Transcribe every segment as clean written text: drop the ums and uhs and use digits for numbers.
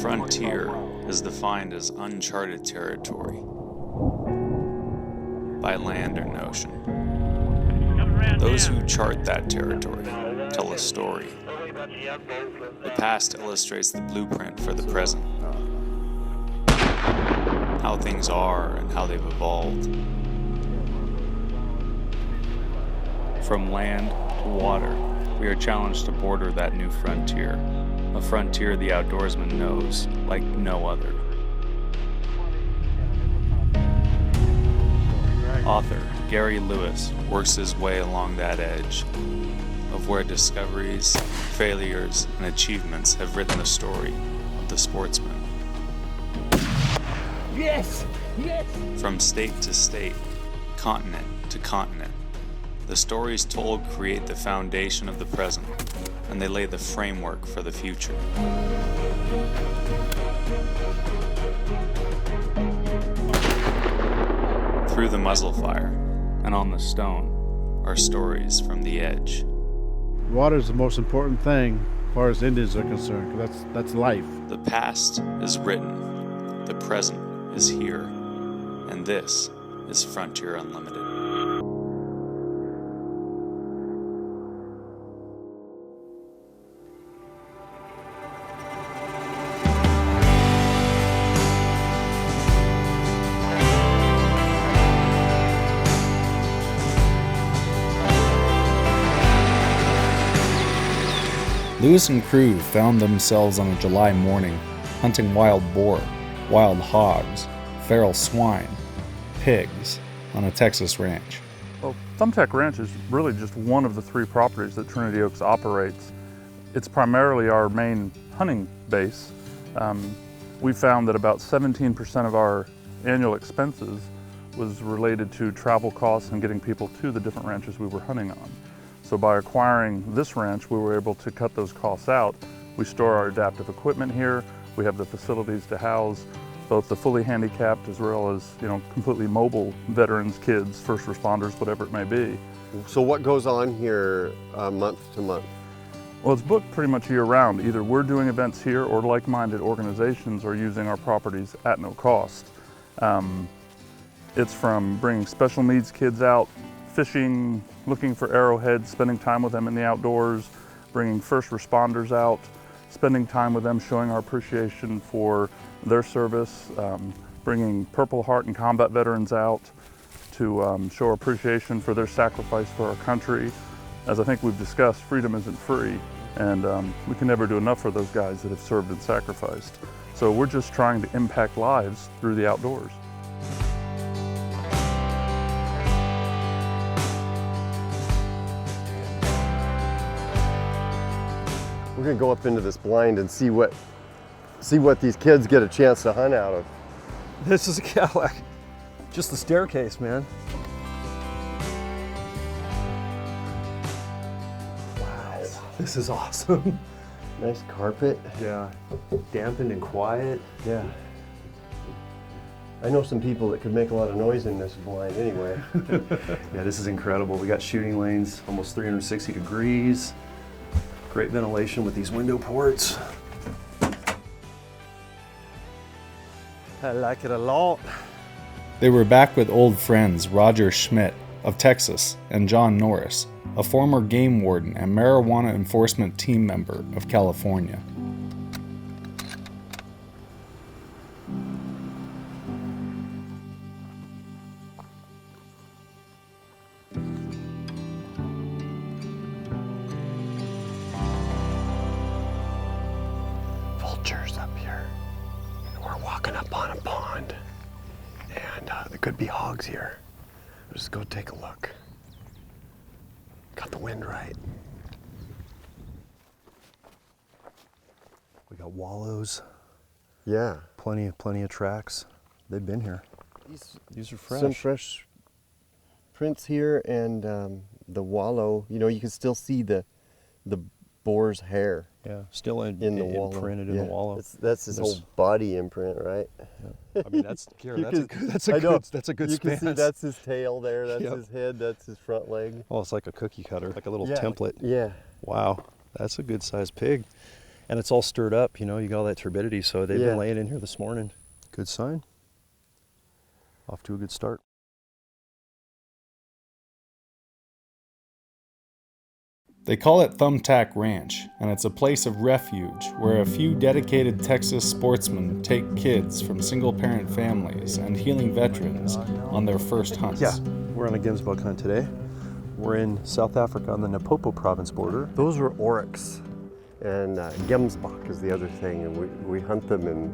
frontier is defined as uncharted territory by land or ocean. Those who chart that territory tell a story. The past illustrates the blueprint for the present, how things are and how they've evolved. From land to water, we are challenged to border that new frontier, a frontier the outdoorsman knows like no other. Author Gary Lewis works his way along that edge of where discoveries, failures, and achievements have written the story of the sportsman. Yes! Yes! From state to state, continent to continent, the stories told create the foundation of the present, and they lay the framework for the future. Through the muzzle fire and on the stone are stories from the edge. Water is the most important thing as far as Indians are concerned, 'cause that's life. The past is written, the present is here, and this is Frontier Unlimited. Lewis and crew found themselves on a July morning hunting wild boar, wild hogs, feral swine, pigs on a Texas ranch. Well, Thumbtack Ranch is really just one of the 3 properties that Trinity Oaks operates. It's primarily our main hunting base. We found that about 17% of our annual expenses was related to travel costs and getting people to the different ranches we were hunting on. So by acquiring this ranch, we were able to cut those costs out. We store our adaptive equipment here. We have the facilities to house both the fully handicapped as well as, completely mobile veterans, kids, first responders, whatever it may be. So what goes on here month to month? Well, it's booked pretty much year round. Either we're doing events here or like-minded organizations are using our properties at no cost. It's from bringing special needs kids out, fishing, looking for arrowheads, spending time with them in the outdoors, bringing first responders out, spending time with them, showing our appreciation for their service, bringing Purple Heart and combat veterans out to show our appreciation for their sacrifice for our country. As I think we've discussed, freedom isn't free, and we can never do enough for those guys that have served and sacrificed. So we're just trying to impact lives through the outdoors. We're gonna go up into this blind and see what these kids get a chance to hunt out of. This is a Cadillac. Just the staircase, man. Wow, this is awesome. Nice carpet. Yeah, dampened and quiet. Yeah. I know some people that could make a lot of noise in this blind anyway. Yeah, this is incredible. We got shooting lanes, almost 360 degrees. Great ventilation with these window ports. I like it a lot. They were back with old friends Roger Schmidt of Texas and John Norris, a former game warden and marijuana enforcement team member of California. Vultures up here. We're walking up on a pond, and there could be hogs here. Let's just go take a look. Got the wind right. We got wallows. Yeah. Plenty of tracks. They've been here. These are fresh. Some fresh prints here, and the wallow. You can still see the boar's hair. Yeah, still in the wallow. imprinted in the wallow. That's his whole body imprint, right? Yeah. I mean, that's a good You span. can see that's his tail there, that's Yep. his head, that's his front leg. Oh, it's like a cookie cutter, like a little Yeah. template. Yeah. Wow, that's a good sized pig. And it's all stirred up, you know, you got all that turbidity, so they've been laying in here this morning. Good sign. Off to a good start. They call it Thumbtack Ranch, and it's a place of refuge where a few dedicated Texas sportsmen take kids from single-parent families and healing veterans on their first hunts. Yeah, we're on a gemsbok hunt today. We're in South Africa on the Napopo province border. Those are oryx, and gemsbok is the other thing, and we hunt them in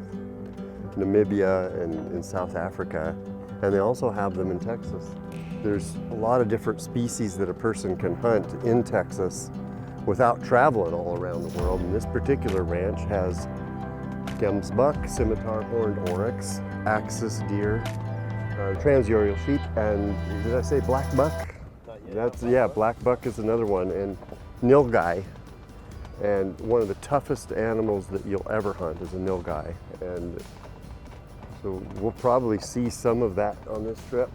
Namibia and in South Africa, and they also have them in Texas. There's a lot of different species that a person can hunt in Texas without traveling all around the world. And this particular ranch has gemsbok, scimitar horned oryx, axis deer, transuranial sheep, and did I say black buck? Black buck is another one, and nilgai. And one of the toughest animals that you'll ever hunt is a nilgai. And so we'll probably see some of that on this trip,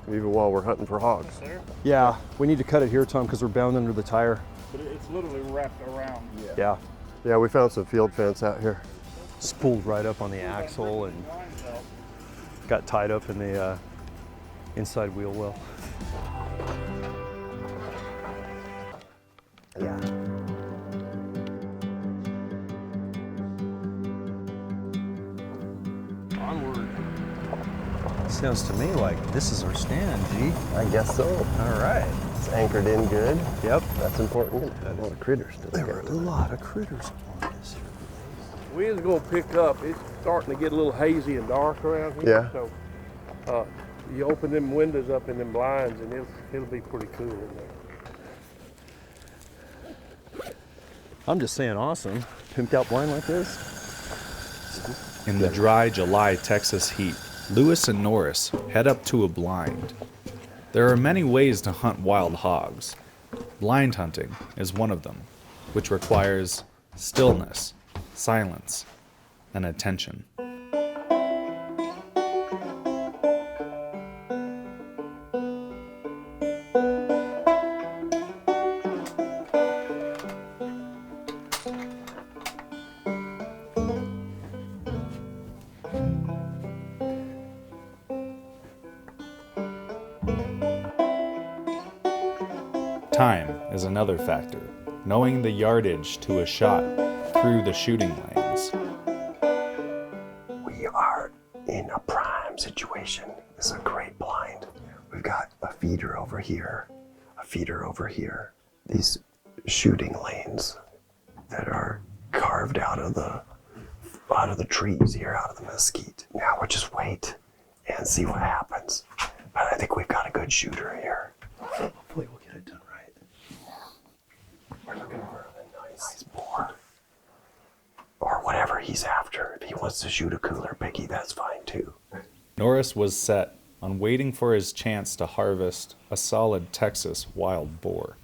even while we're hunting for hogs. Yeah, we need to cut it here, Tom, because we're bound under the tire. But it's literally wrapped around. Yeah, we found some field fence out here. Spooled right up on the axle and got tied up in the inside wheel well. Yeah. Onward. Sounds to me like this is our stand, G. I guess so. All right. It's anchored in good. Yep. That's important. A lot of critters. There were a lot of critters on this. Wind's gonna pick up. It's starting to get a little hazy and dark around here. Yeah. So you open them windows up in them blinds and it'll be pretty cool in there. I'm just saying awesome. Pimped out blind like this. In the dry July Texas heat, Lewis and Norris head up to a blind. There are many ways to hunt wild hogs. Blind hunting is one of them, which requires stillness, silence, and attention. Time is another factor, knowing the yardage to a shot through the shooting lanes. We are in a prime situation. This is a great blind. We've got a feeder over here, a feeder over here. These shooting lanes that are carved out of the trees here, out of the mesquite. Now we'll just wait and see what happens. But I think we've got a good shooter here. Hopefully we'll get it done right. We're looking for a nice boar. Or whatever he's after. If he wants to shoot a cooler piggy, that's fine too. Norris was set on waiting for his chance to harvest a solid Texas wild boar.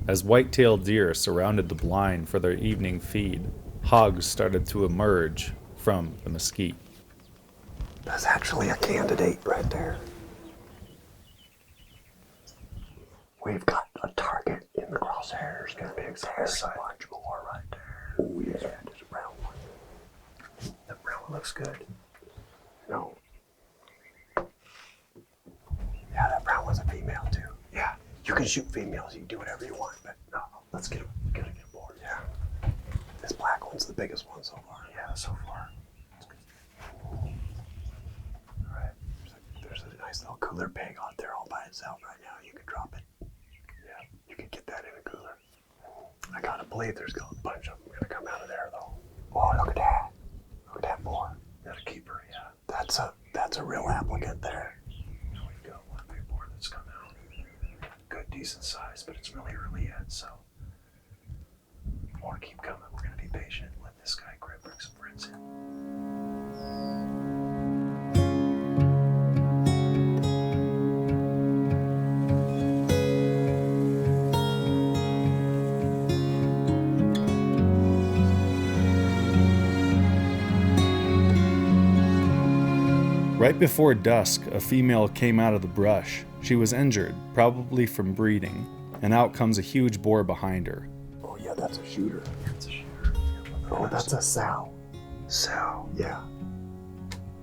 As white-tailed deer surrounded the blind for their evening feed, hogs started to emerge from the mesquite. That's actually a candidate right there. We've got a target in the crosshairs. Got a big size. Large boar right there. Oh yeah, there's a brown one. That brown one looks good. No. Yeah, that brown one's a female too. Yeah, you can shoot females. You can do whatever you want, but no, let's get him. Gotta get him board. Yeah. This black one's the biggest one so far. Yeah, so far. There's a nice little cooler pig out there all by itself right now. You can drop it. Yeah, you can get that in a cooler. I gotta believe there's a bunch of them gonna come out of there though. Oh, look at that. Look at that boar. Got a keeper, yeah. That's a real applicant there. We've got one big boar that's come out. Good, decent size, but it's really early yet, so more keep coming. We're gonna be patient. Let this guy bring some friends in. Right before dusk, a female came out of the brush. She was injured, probably from breeding. and out comes a huge boar behind her. Oh yeah, that's a shooter. That's a shooter. Oh, that's a sow. Sow. Yeah.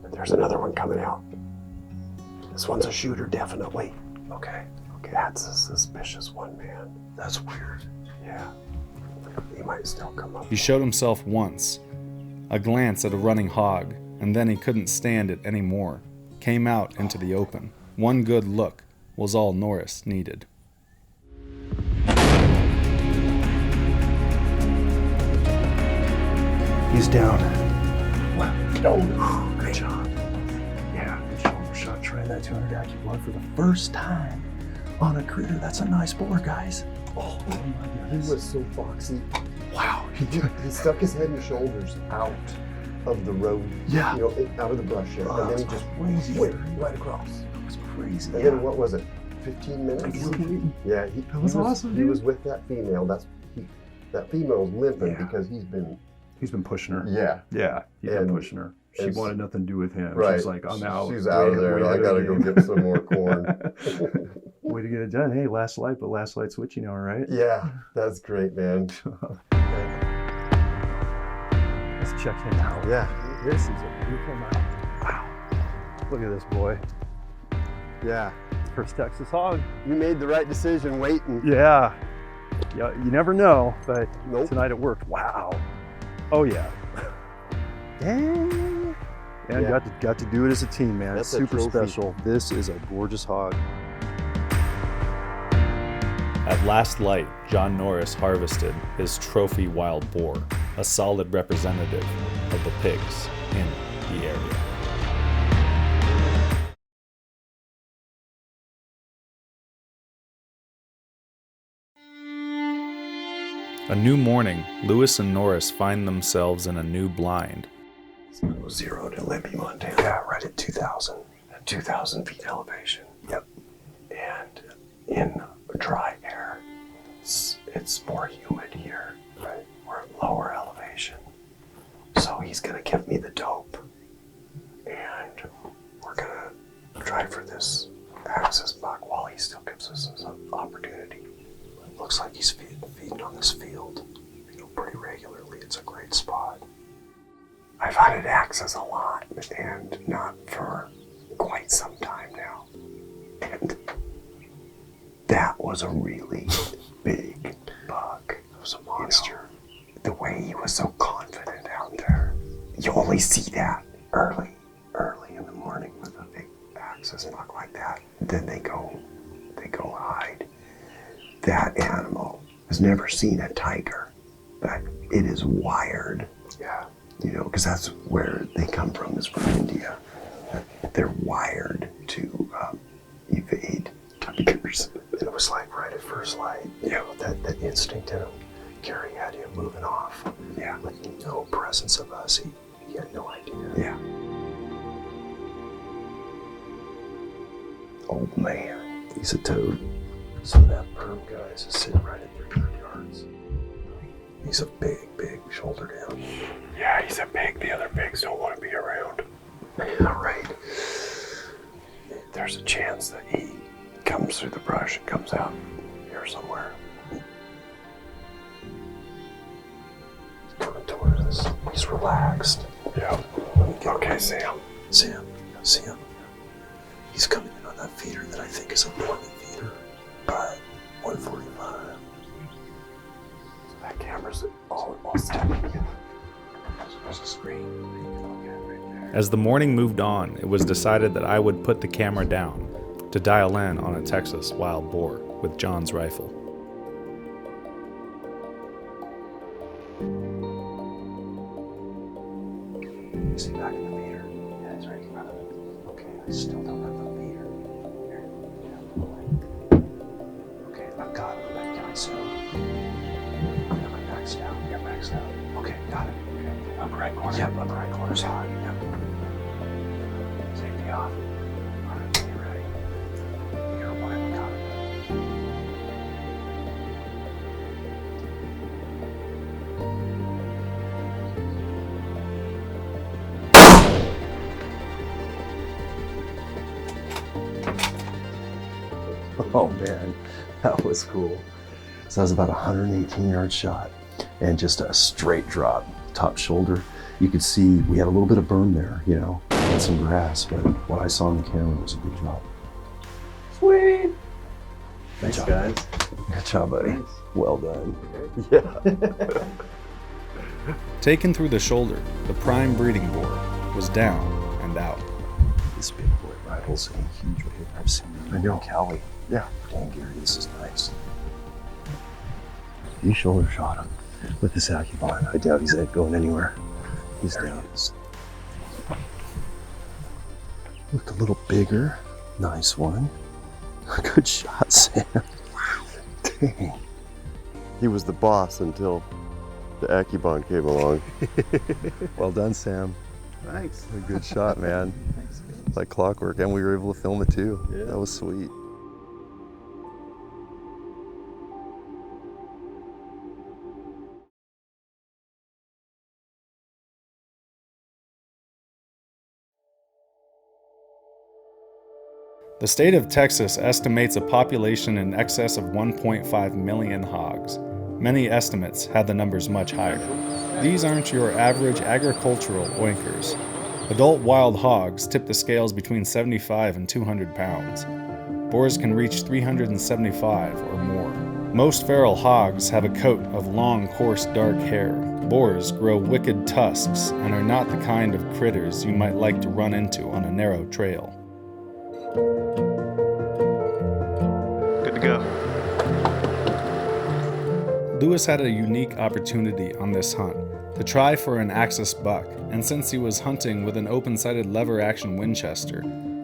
And there's another one coming out. This one's a shooter, definitely. Okay. Okay, that's a suspicious one, man. That's weird. Yeah. He might still come up. He showed himself once, a glance at a running hog, and then he couldn't stand it anymore. Came out into the open. One good look was all Norris needed. He's down. Wow. Oh, good job. Yeah, shoulder shot, trying that 200 acu blood for the first time on a critter. That's a nice boar, guys. Oh, my he goodness. was so foxy. Wow. He stuck his head and shoulders out of the road. Yeah. You know, out of the brush. Yeah. Oh, And then he that's just crazy. went right across. That was crazy. And then what was it? 15 minutes? Yeah, That was awesome, He dude. was with that female. That female's limping Yeah. because he's been. He's been pushing her. Yeah. Yeah, he's been And pushing her. She it's- wanted nothing to do with him. Right. She's like, I'm out. She's out of Way- there. way I to gotta go game. get some more corn. Way to get it done. Hey, last light, but last light switching, all right? Yeah, that's great, man. Let's check him out. Yeah. This is a beautiful mount. Wow. Look at this boy. Yeah. First Texas hog. You made the right decision waiting. Yeah. Yeah, you never know, but Nope. tonight it worked. Wow. Oh yeah. Dang. And Yeah. got to do it as a team, man. That's It's a super trophy. special. This is a gorgeous hog. At last light, John Norris harvested his trophy wild boar, a solid representative of the pigs in the area. A new morning, Lewis and Norris find themselves in a new blind. Zero to Libby, Montana. Yeah, right at 2,000. At 2,000 feet elevation. Yep. And in dry air, it's more humid here. Right. We're at lower elevation. So he's gonna give me the dope. And we're gonna try for this access buck while he still gives us some opportunity. It looks like he's feeding on this field, pretty regularly. It's a great spot. I've hunted access a lot, and not for quite some time now. And that was a really big buck. It was a monster. The way he was so confident out there. You only see that early in the morning with a big access buck like that. Then they go hide. That animal has never seen a tiger, but it is wired. Yeah. Because that's where they come from, is from India. They're wired to evade tigers. It was like right at first light. Yeah. That instinct in him. Gary had him moving off. Yeah. With no presence of us. He had no idea. Yeah. Oh man, he's a toad. So that perm guy is sitting right at 300 yards. He's a big shoulder down. Yeah, he's a pig. The other pigs don't want to be around. Yeah, right. There's a chance that he comes through the brush and comes out here somewhere. He's coming towards us. He's relaxed. Yeah. Okay, Sam. Sam, see him? He's coming in on that feeder that I think is a morning feeder by 145. That camera's all stepping in. There's a screen. Okay, right there. As the morning moved on, it was decided that I would put the camera down to dial in on a Texas wild boar with John's rifle. Is he back in the meter? Yeah, he's right in front of it. Okay, I still don't have the meter. Here. Yeah. Okay, I've got it. Can I zoom? Am I maxed out? You're maxed out. Okay, got it. Okay. Upper right corner? Yep, upper right corner's hot. Yep. Safety off. All right, you ready? You're one. Got it. Oh man, that was cool. So that was about a 118-yard shot and just a straight drop, top shoulder. You could see we had a little bit of berm there, you know, and some grass, but what I saw on the camera was a good drop. Sweet. Thanks, guys. Good job, buddy. Well done. Yeah. Taken through the shoulder, the prime breeding boar was down and out. This big boy rifle's a huge wave. I've seen it. I know. Cali. Yeah. Dang, Gary, this is nice. You shoulder shot him with this AccuBond. I doubt he's going anywhere. He's down. Looked a little bigger. Nice one. Good shot, Sam. Wow. Dang. He was the boss until the AccuBond came along. Well done, Sam. Thanks. A good shot, man. Like clockwork, and we were able to film it too. Yeah. That was sweet. The state of Texas estimates a population in excess of 1.5 million hogs. Many estimates had the numbers much higher. These aren't your average agricultural oinkers. Adult wild hogs tip the scales between 75 and 200 pounds. Boars can reach 375 or more. Most feral hogs have a coat of long, coarse, dark hair. Boars grow wicked tusks and are not the kind of critters you might like to run into on a narrow trail. Good to go. Lewis had a unique opportunity on this hunt to try for an axis buck, and since he was hunting with an open-sighted lever-action Winchester,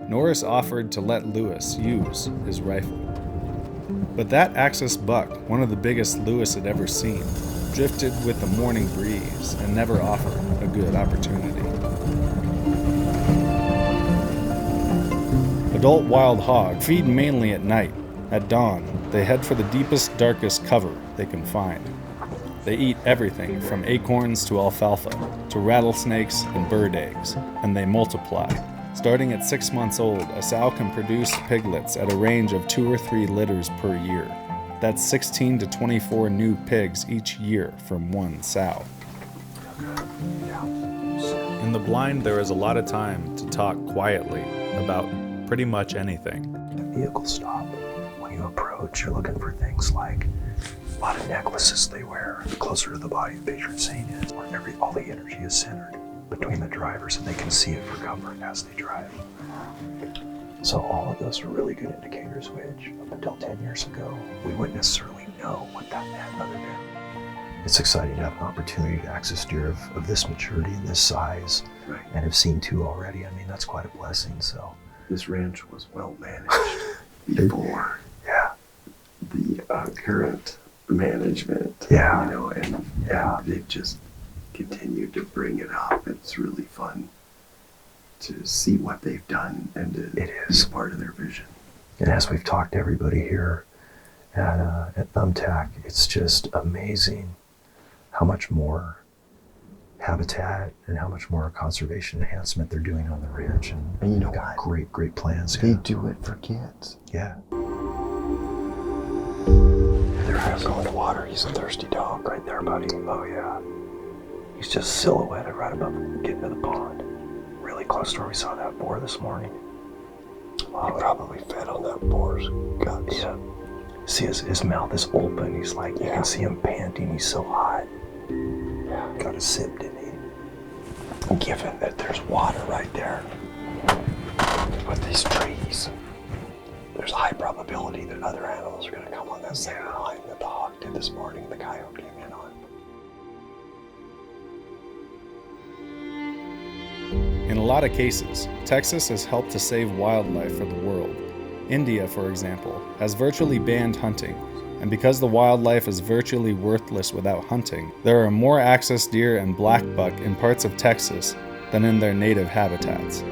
Norris offered to let Lewis use his rifle. But that axis buck, one of the biggest Lewis had ever seen, drifted with the morning breeze and never offered a good opportunity. Adult wild hogs feed mainly at night. At dawn, they head for the deepest, darkest cover they can find. They eat everything from acorns to alfalfa, to rattlesnakes and bird eggs, and they multiply. Starting at 6 months old, a sow can produce piglets at a range of 2 or 3 litters per year. That's 16 to 24 new pigs each year from one sow. In the blind, there is a lot of time to talk quietly about pretty much anything. Vehicle stop. When you approach, you're looking for things like a lot of necklaces they wear. The closer to the body the patron saint is, or all the energy is centered between the drivers and they can see it for comfort as they drive. So all of those are really good indicators, which up until 10 years ago, we wouldn't necessarily know what that meant other than it's exciting to have an opportunity to access deer of this maturity and this size, and have seen 2 already. I mean, that's quite a blessing, so. This ranch was well managed before the current management. You know, and they've just continued to bring it up. It's really fun to see what they've done and to be a part of their vision. And as we've talked to everybody here at Thumbtack, it's just amazing how much more habitat and how much more conservation enhancement they're doing on the ranch. And you know, got great plans. They do it for kids. Yeah. They're going to water. He's a thirsty dog right there, buddy. Oh yeah. He's just silhouetted right above getting to the pond. Really close to where we saw that boar this morning. He probably fed on that boar's guts. Yeah. See his mouth is open. He's like, you can see him panting. He's so hot. Yeah. Got a sip, didn't he? Given that there's water right there with these trees, there's a high probability that other animals are going to come on that same line that the hawk did this morning, the coyote came in on. In a lot of cases, Texas has helped to save wildlife for the world. India, for example, has virtually banned hunting, and because the wildlife is virtually worthless without hunting, there are more axis deer and black buck in parts of Texas than in their native habitats.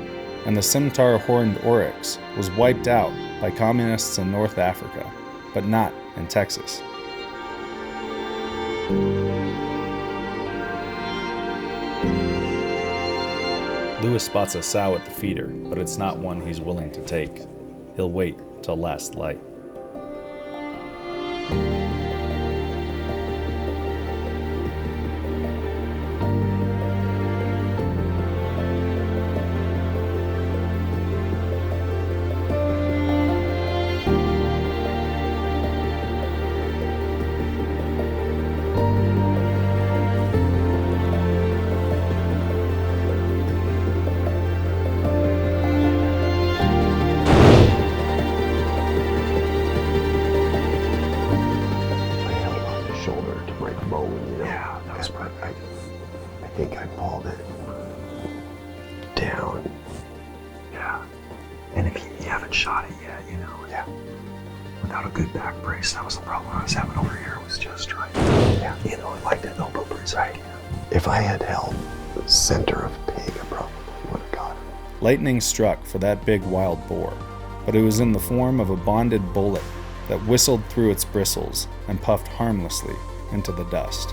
And the scimitar horned oryx was wiped out by communists in North Africa, but not in Texas. Lewis spots a sow at the feeder, but it's not one he's willing to take. He'll wait till last light. I held on his shoulder to break bone, you know. Yeah, that was but I think I pulled it down. Yeah. And if you haven't shot it yet, you know. Yeah. Without a good back brace, that was the problem I was having over here, was just trying to, yeah, you know, like that elbow brace. Right. If I had held the center of pig, I probably would have got it. Lightning struck for that big wild boar, but it was in the form of a bonded bullet that whistled through its bristles and puffed harmlessly into the dust.